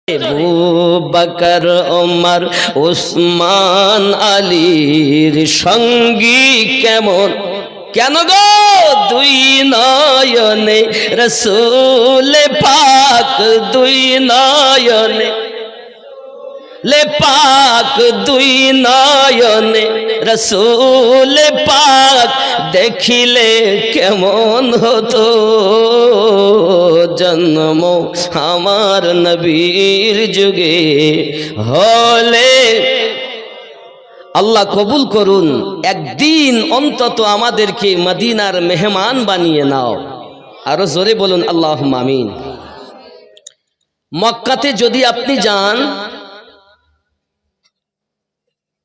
আবু বকর ওমর উসমান আলীর সঙ্গী কেমন, কেন গো দুই নয়নে রসূল পাক, দুই নয়নে লে পাক, দুই নয়নে রসূল পাক দেখিলে কেমন হতো জন্ম আমার নবীর যুগে হলে। আল্লাহ কবুল করুন, একদিন অন্তত আমাদেরকে মদিনার মেহমান বানিয়ে নাও। আরো জোরে বলুন আল্লাহুম্মা আমিন। মক্কাতে যদি আপনি যান,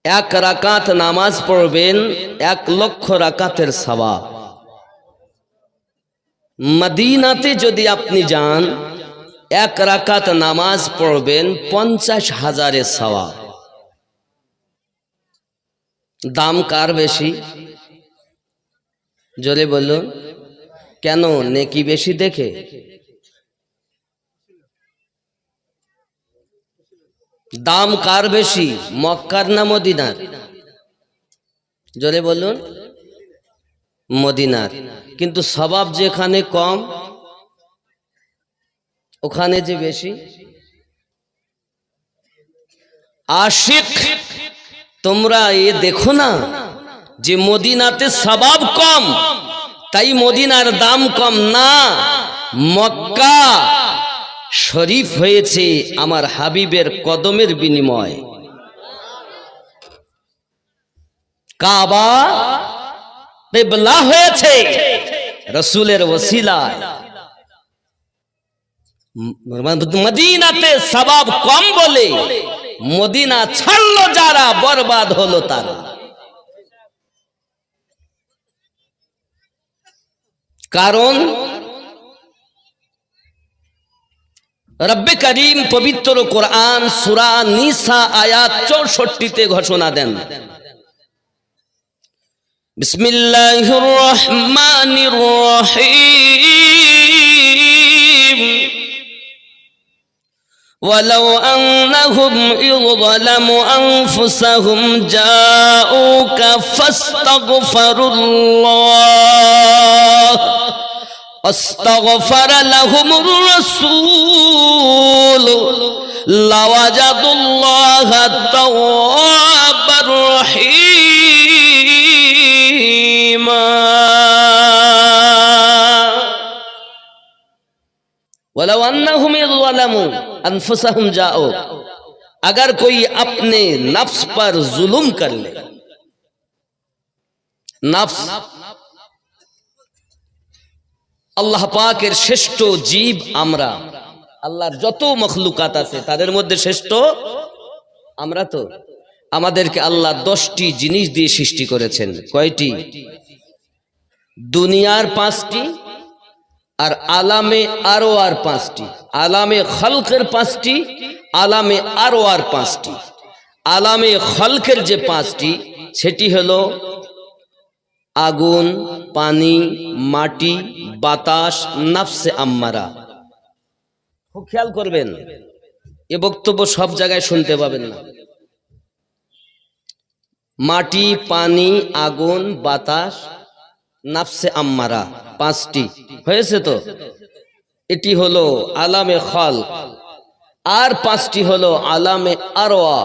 এক রাকাত নামাজ পড়বেন 1,00,000 রাকাতের সওয়াব। মদিনাতে যদি আপনি যান, এক রাকাত নামাজ পড়বেন 50,000 সওয়াব। দাম কার বেশি? জোরে বলুন। কেন? নেকি বেশি দেখে? দাম কার বেশি, মক্কার না মদিনার? জোরে বলুন। মদিনার। কিন্তু সওয়াব যেখানে কম ওখানে যে বেশি। আশিক তোমরা এ দেখো না যে মদিনাতে সওয়াব কম তাই মদিনার দাম কম না, মক্কা শরীফ হয়েছে আমার হাবিবের কদমের বিনিময়। কাবা কিবলা হয়েছে রাসূলের ওসিলায়। মদিনাতে সওয়াব কম বলে মদিনা ছাড়লো যারা, বরবাদ হলো তারা। কারণ রব্বে করিম পবিত্র কোরআন সূরা নিসা আয়াত 64-তে ঘোষণা দেন, বিসমিল্লাহির রহমানির রহিম, ওয়ালাউ আন্নাহুম ইযলামু আনফুসাহুম জাউকা ফাস্তাগফিরুল্লাহ আস্তাগফার লাহুমুর রাসূল লাওয়াজাদুল্লাহা তাওয়াবার রহিমা। ওয়ালাউ আন্নাহুম ইযলামু अनफुसहुम जाओ, अगर कोई अपने नफ्स पर जुल्म कर ले, नफ्स আল্লাহ পাকের শ্রেষ্ঠ জীব আমরা, আল্লাহর যত মখলুকাত আছে তাদের মধ্যে শ্রেষ্ঠ আমরা। তো আমাদেরকে আল্লাহ 10টি জিনিস দিয়ে সৃষ্টি করেছেন। কয়টি? দুনিয়ার 5টি, আর আলামে আরো আর 5টি, আলামে খলকের 5টি, আলামে আরো আর 5টি। আলামে খলকের যে 5টি সেটি হলো আগুন, পানি, মাটি, বাতাস, নফসে আম্মারা। খুব খেয়াল করবেন, এ বক্তব্য সব জায়গায় শুনতে পাবেন না। মাটি, পানি, আগুন, বাতাস, নফসে আম্মারা, 5টি হয়েছে। তো এটি হলো আলামে খলক। আর 5টি হলো আলামে আরওয়া।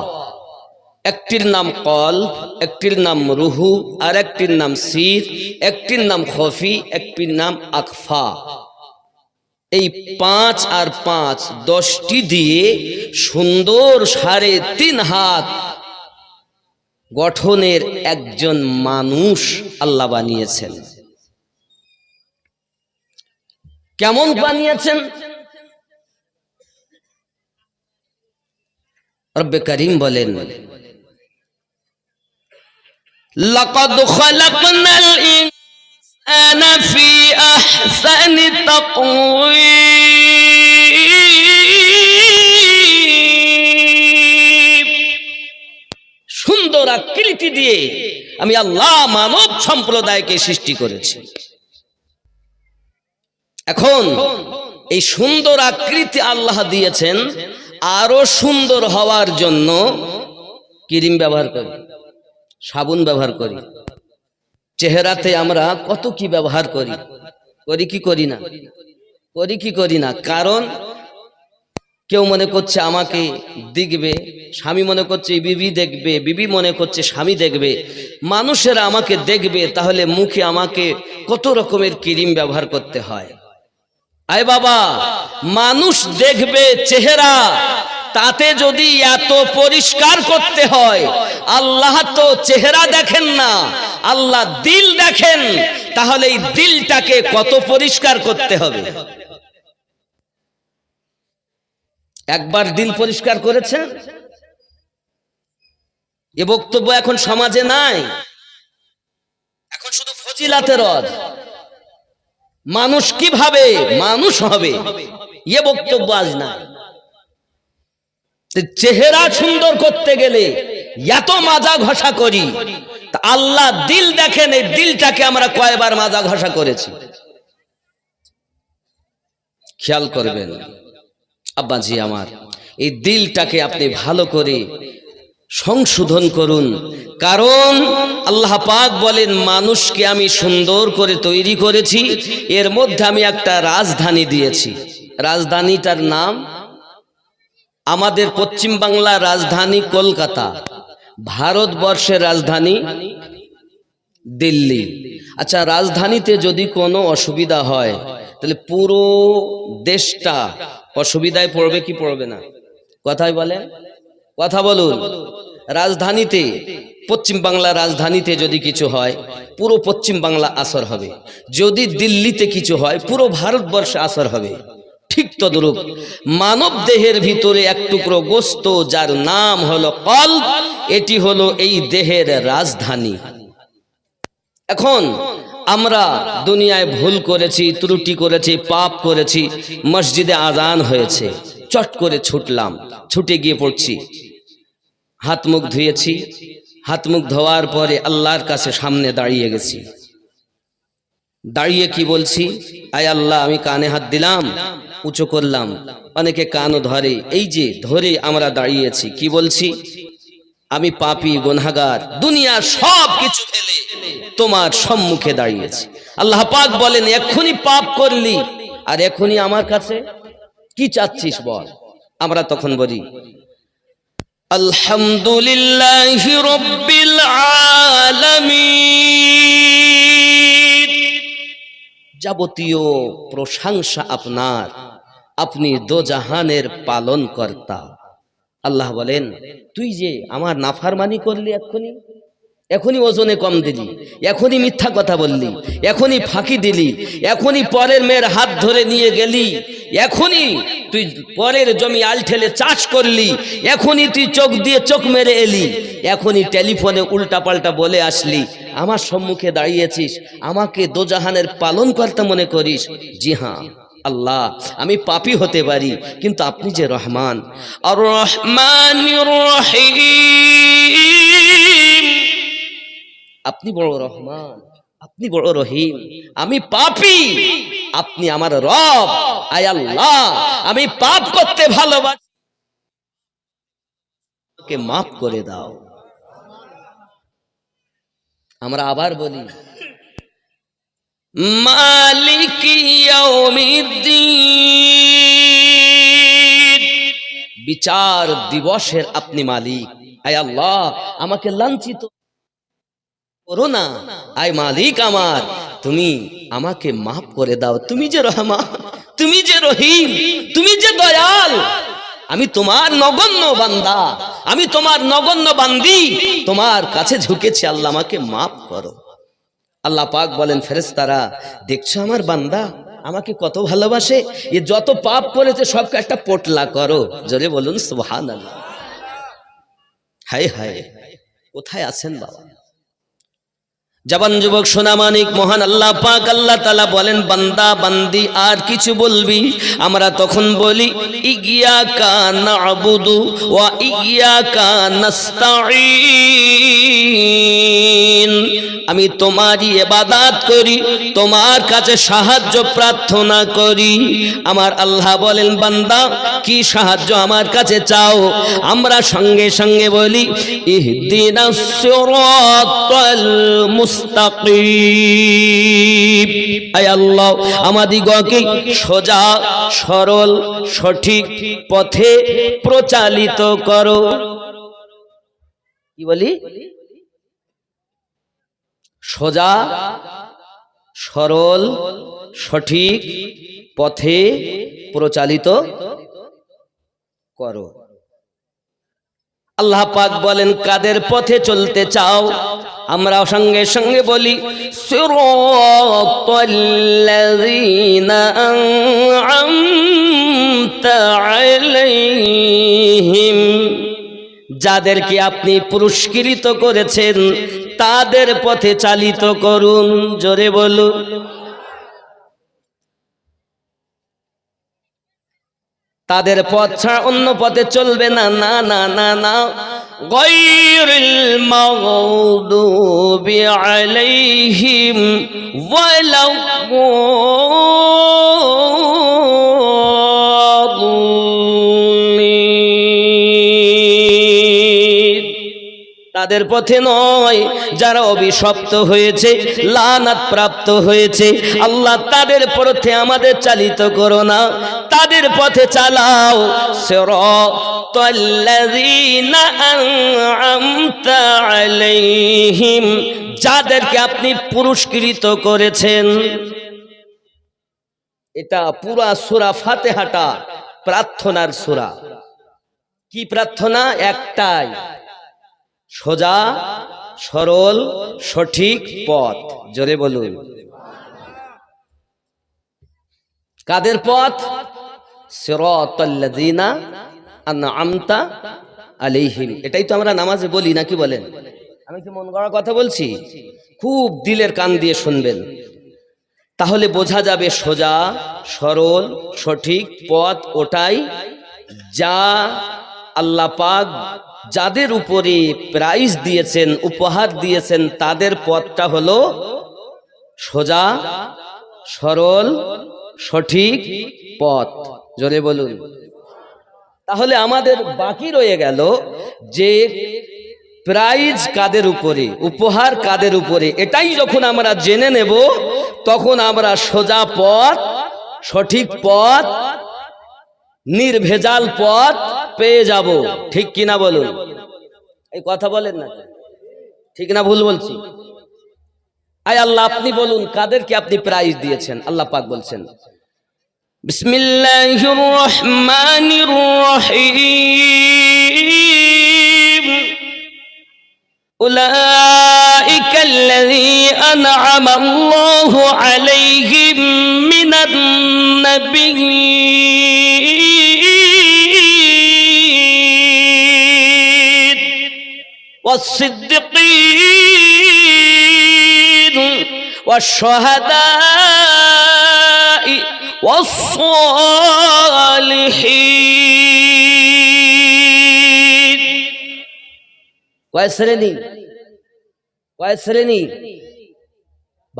একটির নাম কলব, একটির নাম রুহু, আর একটির নাম সির, একটির নাম খফি, একটির নাম আকফা। এই 5 আর 5 10টি দিয়ে সুন্দর 3.5 হাত গঠনের একজন মানুষ আল্লাহ বানিয়েছেন। কেমন বানিয়েছেন? রব্বে করিম বলেন, লাকাদ খালাকনাল ইনসানা ফি আহসানি তাকওয়িম, সুন্দর আকৃতি দিয়ে আমি আল্লাহ মানব সম্প্রদায়কে সৃষ্টি করেছি। এখন এই সুন্দর আকৃতি আল্লাহ দিয়েছেন, আরো সুন্দর হওয়ার জন্য ক্রিম ব্যবহার করি, সাবুন ব্যবহার করি, চেহারাতে আমরা কত কি ব্যবহার করি, করি কি করি না, করি কি করি না। কারণ কেউ মনে করছে আমাকে দেখবে, স্বামী মনে করছে বিবি দেখবে, বিবি মনে করছে স্বামী দেখবে, মানুষেরা আমাকে দেখবে, তাহলে মুখে আমাকে কত রকমের ক্রিম ব্যবহার করতে হয়। আয় বাবা, মানুষ দেখবে চেহারা, তাতে যদি এত পরিষ্কার করতে হয়, আল্লাহ তো চেহারা দেখেন না, আল্লাহ দিল দেখেন, তাহলে এই দিলটাকে কত পরিষ্কার করতে হবে। একবার দিল পরিষ্কার করেছেন? এ বক্তব্য এখন সমাজে নাই, এখন শুধু ফজিলাতের রদ, মানুষ কিভাবে মানুষ হবে এ বক্তব্য আজ নাই। চেহারা সুন্দর করতে গেলে এত মাজা ঘষা করি, তা আল্লাহ দিল দেখেন, এই দিলটাকে আমরা কয়বার মাজা ঘষা করেছি খেয়াল করবেন। আব্বাজি আমার, এই দিলটাকে আপনি ভালো করে সংশোধন করুন, কারণ আল্লাহ পাক বলেন মানুষকে আমি সুন্দর করে তৈরি করেছি, এর মধ্যে আমি একটা রাজধানী দিয়েছি। রাজধানীটার নাম, আমাদের পশ্চিম বাংলার রাজধানী কলকাতা, ভারতবর্ষের রাজধানী দিল্লি। আচ্ছা, রাজধানীতে যদি কোনো অসুবিধা হয় তাহলে পুরো দেশটা অসুবিধায় পড়বে কি পড়বে না? কথাই বলে, কথা বলুন। রাজধানীতে, পশ্চিম বাংলার রাজধানীতে যদি কিছু হয়, পুরো পশ্চিম বাংলা আসর হবে। যদি দিল্লিতে কিছু হয়, পুরো ভারতবর্ষে আসর হবে। ঠিক তদ্রূপ মানব দেহের ভিতরে এক টুকরো গোস্ত, যার নাম হলো কলব, এটি হলো এই দেহের রাজধানী। এখন আমরা দুনিয়ায় ভুল করেছি, ত্রুটি করেছি, পাপ করেছি, মসজিদে আজান হয়েছে, চট করে ছুটলাম, ছুটে গিয়ে পড়ছি, হাত মুখ ধুয়েছি, হাত মুখ ধোয়ার পরে আল্লাহর কাছে সামনে দাঁড়িয়ে গেছি, দাঁড়িয়ে কি বলছি, আয় আল্লাহ, আমি কানে হাত দিলাম, উঁচু করলাম, অনেকে কানও ধরে, এই যে ধরে আমরা দাঁড়িয়েছি, কি বলছি, আমি পাপী গুনাহগার, দুনিয়ার সব কিছু ফেলে তোমার সম্মুখে দাঁড়িয়েছি। আল্লাহ পাক বলেন, এখনই পাপ করলি আর এখনই আমার কাছে কি চাচ্ছিস বল। আমরা তখন বলি, আলহামদুলিল্লাহি রাব্বিল আলামিন, যাবতীয় প্রশংসা আপনার, আপনি দোজাহানের পালন কর্তা। আল্লাহ বলেন, তুই যে আমার নাফরমানি করলি, এখনই ওজনে কম দিলি, এখনই মিথ্যা কথা বললি, এখনই ফাঁকি দিলি, এখনই পরের মেয়ের হাত ধরে নিয়ে গেলি, এখনই তুই পরের জমি আল ঠেলে চাষ করলি, এখনই তুই চোখ দিয়ে চোখ মেরে এলি, এখনই টেলিফোনে উল্টা পাল্টা বলে আসলি, আমার সম্মুখে দাঁড়িয়েছিস, আমাকে দোজাহানের পালন করতে মনে করিস। জি হ্যাঁ আল্লাহ, আমি পাপী হতে পারি, কিন্তু আপনি যে রহমান, আর রহমানির রহিম, আপনি বড় রহমান, আপনি বড় রহিম, আমি পাপী, আপনি আমার রব। আয় আল্লাহ, আমি পাপ করতে ভালোবাসি, আমাকে মাফ করে দাও। আমরা আবার বলি, মালিক ইয়াউমিদ্দিন, বিচার দিবসের আপনি মালিক। আয় আল্লাহ, আমাকে লাঞ্ছিত করো না, আয় মালিক আমার, তুমি আমাকে মাফ করে দাও। তুমি যে রহমান, তুমি যে রহিম, তুমি যে দয়াল, আমি তোমার নগণ্য বান্দা, আমি তোমার নগণ্য বান্দি, তোমার কাছে ঝুঁকেছি, আল্লাহ আমাকে মাফ করো। আল্লাহ পাক বলেন, ফেরেশতারা, দেখছো আমার বান্দা আমাকে কত ভালোবাসে, এ যত পাপ করেছে সবকে একটা পোটলা করো। জোরে বলুন সুবহানাল্লাহ। হায় হায়, কোথায় আছেন বাবা? জবান যুবক সোনা মানিক মহান আল্লাহ পাক আল্লাহ তাআলা বলেন, বান্দা বান্দি আর কিছু বলবি? আমরা তখন বলি ইয়্যাকা না'বুদু ওয়া ইয়্যাকা নাস্তাঈন। আমি তোমারই ইবাদত করি, তোমার কাছে সাহায্য প্রার্থনা করি। আমার আল্লাহ বলেন, বান্দা কি সাহায্য আমার কাছে চাও? আমরা সঙ্গে সঙ্গে বলি ইহদিনাস সিরাতাল মুস্তাকিম। আয় আল্লাহ, আমাদিগকে সোজা সরল সঠিক পথে প্রচালিত করো। কি বলি? সোজা সরল সঠিক পথে প্রচালিত করো। আল্লাহ পাক বলেন, কাদের পথে চলতে চাও? আমরা সঙ্গে সঙ্গে বলি সিরাতাল্লাযীনা আন'আমতা আলাইহিম, যাদেরকে আপনি পুরস্কৃত করেছেন তাদের পথে চালিত করুন। জোরে বলুন। তাদের পথ ছাড়া অন্য পথে চলবে না। না না না না, গায়রিল মাগদুবি আলাইহিম ওয়ালা তাদের পথে নয় যারা অভিশপ্ত হয়েছে, লানাত প্রাপ্ত হয়েছে। আল্লাহ তাদের পথে আমাদের চালিত করো না, তাদের পথে চালাও। সিরাতাল্লাযীনা আন'আমতা আলাইহিম, যাদেরকে আপনি পুরস্কৃত করেছেন। এটা পুরা সূরা ফাতিহাটা প্রার্থনার সূরা। কি প্রার্থনা? একটাই, সোজা সরল সঠিক পথ। জোরে বলুন। কাদের পথ? সিরাতাল্লাযীনা আন'আমতা আলাইহিম। এটাই তো আমরা নামাজে বলি, নাকি বলেন? আমি কি মন গড়া কথা বলছি? খুব দিলের কান দিয়ে শুনবেন, তাহলে বোঝা যাবে সোজা সরল সঠিক পথ ওটাই যা আল্লাহ পাক যাদের উপরে প্রাইজ দিয়েছেন, উপহার দিয়েছেন, তাদের পথটা হলো সোজা সরল সঠিক পথ। জোরে বলুন। তাহলে আমাদের বাকি রয়ে গেল যে প্রাইজ কাদের উপরে, উপহার কাদের উপরে। এটাই যখন আমরা জেনে নেব তখন আমরা সোজা পথ সঠিক পথ নির্ভেজাল পথ পেয়ে যাব। ঠিক কিনা বলুন? এই কথা বলেন না, ঠিক না ভুল বলছি? আয় আল্লাহ, আপনি বলুন কাদেরকে আপনি প্রাইজ দিয়েছেন? আল্লাহ পাক বলছেন, বিসমিল্লাহির রহমানির রহিম, উলাইকাল্লাযীনা আন'আমাল্লাহু আলাইহিম মিনান নাবিয়্যিন ওয়াস-সিদ্দীকিন ওয়াশ-শুহাদা'i ওয়াস-সালিহিন। কয় শ্রেণী? কয় শ্রেণী?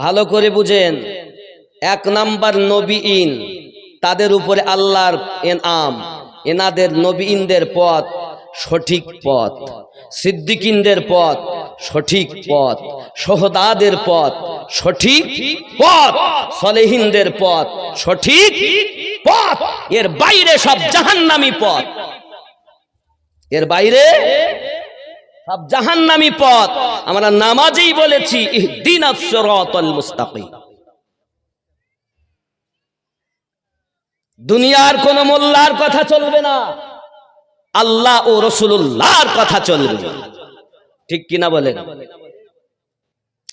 ভালো করে বুঝেন। এক নাম্বার নবীন, তাদের উপরে আল্লাহর এনাম, এনাদের নবীনদের পথ সঠিক পথ, সিদ্দিকিনদের পথ সঠিক পথ, শুহাদাদের পথ সঠিক পথ, সালেহিনদের পথ সঠিক পথ। এর বাইরে সব জাহান্নামী পথ, এর বাইরে সব জাহান্নামী পথ। আমরা নামাজেই বলেছি ইহদিনাস সিরাতাল মুস্তাকিম। দুনিয়ার কোন মোল্লার কথা চলবে না, আল্লাহ ও রাসূলুল্লাহর কথা চলবে। ঠিক কিনা বলেন?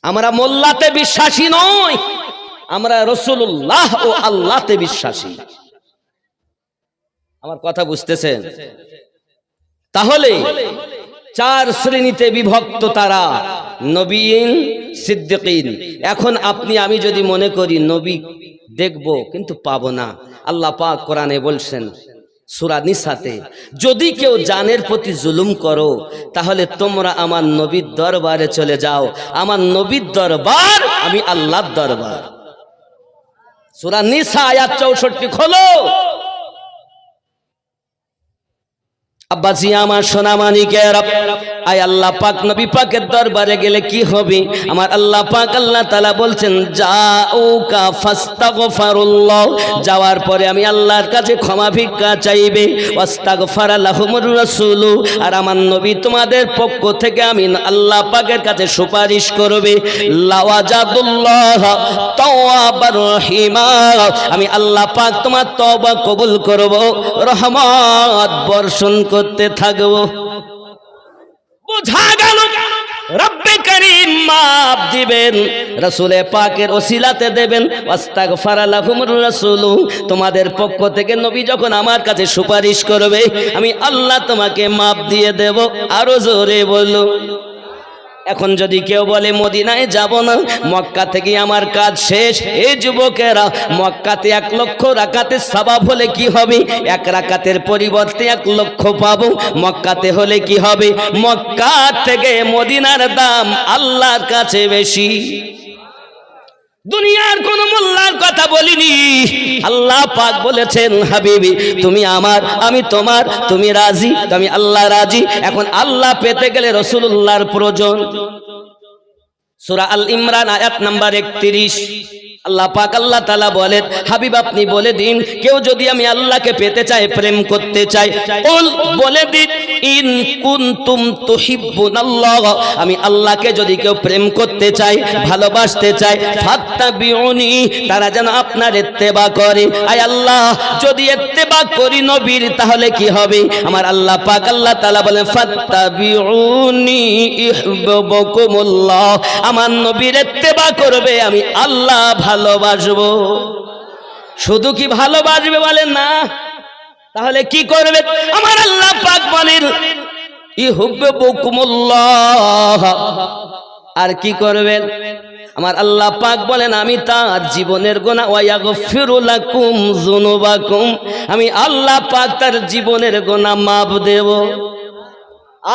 আমরা মোল্লাতে বিশ্বাসী নই, আমরা রাসূলুল্লাহ ও আল্লাহতে বিশ্বাসী। আমার কথা বুঝতেছেন? তাহলে চার শ্রেণীতে বিভক্ত তারা, নবীন, সিদ্দিকিন। এখন আপনি আমি যদি মনে করি নবী দেখব কিন্তু পাবো না, আল্লাহ পাক কোরআনে বলছেন সূরা নিসাতে, যদি কেউ জানের প্রতি জুলুম করো তাহলে তোমরা আমার নবীর দরবারে চলে যাও। আমার নবীর দরবার আমি আল্লাহর দরবার। সূরা নিসা আয়াত 64 খোলো। আব্বাজি আমার সোনা মানিকের, আয় আল্লাহ পাক নবী পাকের দরবারে গেলে কি হবে? আমার আল্লাহ পাক আল্লাহ তাআলা বলছেন জাউকা ফাস্তাগফিরুল্লাহ, যাওয়ার পরে আমি আল্লাহর কাছে ক্ষমা ভিক্ষা চাইবে, ওয়াস্তাগফারা লাহুমুর রাসূল, আর আমার নবী তোমাদের পক্ষ থেকে আমি আল্লাহ পাকের কাছে সুপারিশ করবে। লাওয়াজাদুল্লাহ তাওয়াবার রহিমা, আমি আল্লাহ পাক তোমার তওবা কবুল করব, রহমত বর্ষণ করতে থাকবো। বোঝা গেল রব্বে করিম মাফ দিবেন, রাসূলে পাকের ওসিলাতে দেবেন। ওয়াস্তাগফারা লাহুমুর রাসূল, তোমাদের পক্ষ থেকে নবী যখন আমার কাছে সুপারিশ করবে আমি আল্লাহ তোমাকে মাফ দিয়ে দেব। আরো জোরে বলো। এখন যদি কেউ বলে মদিনায় যাব না, মক্কা থেকে আমার কাজ শেষ, এই যুবকেরা মক্কাতে 1 লক্ষ রাকাতের সওয়াব হলে কি হবে? 1 রাকাতের পরিবর্তে 1 লক্ষ পাবো। মক্কাতে হলে কি হবে? মক্কা থেকে মদিনার দাম আল্লাহর কাছে বেশি। দুনিয়ার কোন মোল্লার কথা বলিনি, আল্লাহ পাক বলেছেন হাবিবি তুমি আমার আমি তোমার, তুমি রাজি আমি আল্লাহ রাজি। এখন আল্লাহ পেতে গেলে রাসূলুল্লাহর প্রয়োজন। সূরা আল ইমরান আয়াত নাম্বার 31 আল্লাহ পাক আল্লাহ তাআলা বলেন হাবিব আপনি বলে দিন, কেউ যদি আমি আল্লাহকে পেতে চায়, প্রেম করতে চায়, কুল বলে দিন ইন কুনতুম তুহিব্বুনাল্লাহ, আমি আল্লাহকে যদি কেউ প্রেম করতে চায়, ভালোবাসতে চায়, ফাত্তাবিউনি, তারা যেন আপনার ইত্তেবা করে। আয় আল্লাহ যদি ইত্তেবা করি নবীর তাহলে কি হবে? আমার আল্লাহ পাক আল্লাহ তাআলা বলেন ফাত্তাবিউনি ইউহিব্বুকুমুল্লাহ, আমার নবীর ইত্তেবা করবে আমি আল্লাহ ভালোবাসবো। শুধু কি ভালোবাসবে বলেন না, তাহলে কি করবে? আমার আল্লাহ পাক বলেন ইউহিব্বুকুমুল্লাহ, আর কি করবেন? আমার আল্লাহ পাক বলেন আমি তার জীবনের গুনাহ ওয়া ইয়াগফিরু লাকুম যুনুবাকুম, আমি আল্লাহ পাক তার জীবনের গুনাহ মাফ দেব।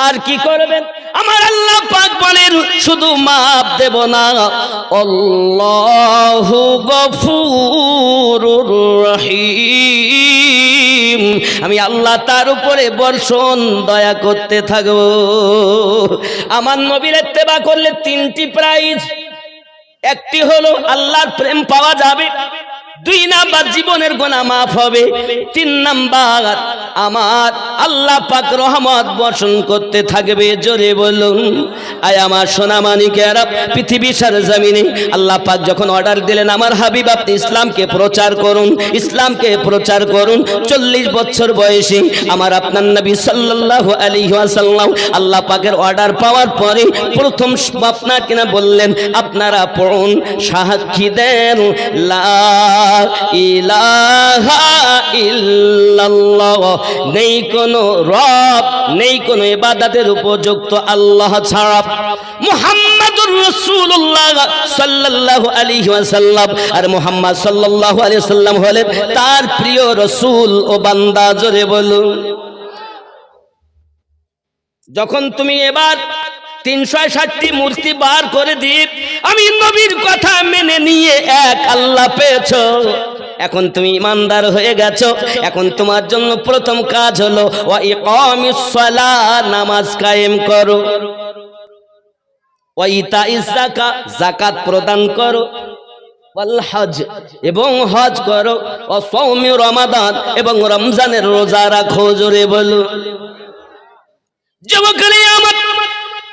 আর কি করবেন? আমার আল্লাহ পাক বলেন শুধু মাফ দেব না, আল্লাহু গফুরুর রহিম, আমি আল্লাহ তার উপরে বর্ষণ দয়া করতে থাকব। আমার নবীর ইত্তেবা করলে 3টি প্রাইজ। একটি হলো আল্লাহর প্রেম পাওয়া যাবে, 2 নাম্বার জীবনের গুনাহ মাফ হবে, 3 নাম্বার আমার আল্লাহ পাক রহমত বর্ষণ করতে থাকবে। জোরে বলুন। আয় আমার সোনা মানিকেরা, পৃথিবীর সরজমিনে আল্লাহ পাক যখন অর্ডার দিলেন আমার হাবিব আপনি ইসলামকে প্রচার করুন, ইসলামকে প্রচার করুন, 40 বছর বয়সে আমার আপনার নবী সাল্লাল্লাহু আলাইহি ওয়াসাল্লাম আল্লাহ পাকের অর্ডার পাওয়ার পরে প্রথম আপনার কিনা বললেন আপনারা পড়ুন, সাক্ষী দেন লা ইলাহা ইল্লাল্লাহ, নেই কোনো রব, নেই কোনো ইবাদতের উপযুক্ত আল্লাহ ছাড়া, মুহাম্মাদুর রাসূলুল্লাহ সাল্লাল্লাহু আলাইহি ওয়াসাল্লাম, আর মুহাম্মদ সাল্লাল্লাহু আলাইহি ওয়াসাল্লাম হলেন তার প্রিয় রাসূল ও বান্দা। জোরে বলুন। যখন তুমি এবার 360টি মূর্তি বার করে দিয়ে আমি নবীর কথা মেনে নিয়ে এক আল্লাহ পেয়েছো, এখন তুমি ইমানদার হয়ে গেছো। এখন তোমার জন্য প্রথম কাজ হলো ওয়া ইকামিস সালাত, নামাজ কায়েম করো, ওয়া ইতাইজ যাকাত, যাকাত প্রদান করো, ওয়াল হজ, এবং হজ করো, ওয়া সাওমি রমাদান, এবং রমজানের রোজা রাখো। জোরে বলো। যুবকরা আমার,